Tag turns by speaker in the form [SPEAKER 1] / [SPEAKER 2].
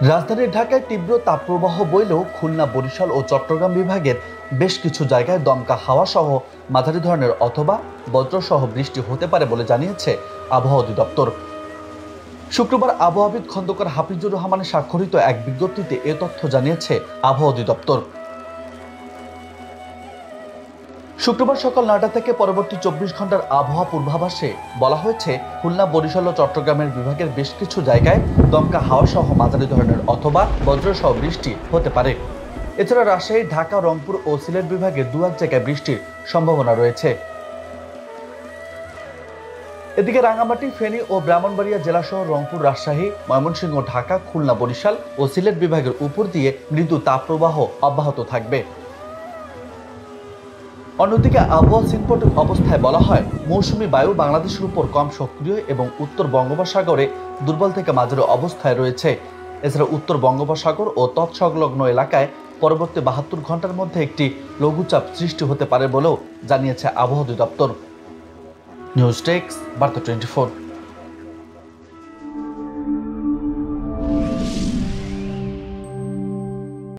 [SPEAKER 1] রাজধানী ঢাকায় তীব্র তাপপ্রবাহ বইলেও খুলনা, বরিশাল ও চট্টগ্রাম বিভাগের বেশ কিছু জায়গায় দমকা হাওয়া সহ মাঝারি ধরনের অথবা বজ্রসহ বৃষ্টি হতে পারে বলে জানিয়েছে আবহাওয়া অধিদপ্তর। শুক্রবার আবহাওয়াবিদ খন্দকার হাফিজুর রহমানের স্বাক্ষরিত এক বিজ্ঞপ্তিতে এ তথ্য জানিয়েছে আবহাওয়া অধিদপ্তর। শুক্রবার সকাল ৯টা থেকে পরবর্তী ২৪ ঘন্টার আবহাওয়া পূর্বাভাসে বলা হয়েছে, খুলনা, বরিশাল ও চট্টগ্রামের বিভাগের বেশ কিছু জায়গায় দমকা হাওয়া সহ মাঝারি ধরনের অথবা বজ্রসহ বৃষ্টি হতে পারে। এছাড়া রাজশাহী, ঢাকা, রংপুর ও সিলেট বিভাগে দু এক জায়গায় বৃষ্টির সম্ভাবনা রয়েছে। এদিকে রাঙামাটি, ফেনী ও ব্রাহ্মণবাড়িয়া জেলাসহ রংপুর, রাজশাহী, ময়মনসিংহ, ঢাকা, খুলনা, বরিশাল ও সিলেট বিভাগের উপর দিয়ে মৃদু তাপপ্রবাহ অব্যাহত থাকবে। অন্যদিকে আবহাওয়া সিনপটিক অবস্থায় বলা হয়, মৌসুমী বায়ু বাংলাদেশের উপর কম সক্রিয় এবং উত্তর বঙ্গোপসাগরে দুর্বল থেকে মাঝারি অবস্থায় রয়েছে। এছাড়া উত্তর বঙ্গোপসাগর ও তৎসংলগ্ন এলাকায় পরবর্তী ৭২ ঘন্টার মধ্যে একটি লঘুচাপ সৃষ্টি হতে পারে বলেও জানিয়েছে আবহাওয়া অধিদপ্তর। নিউজ ডেস্ক, বার্তা 24।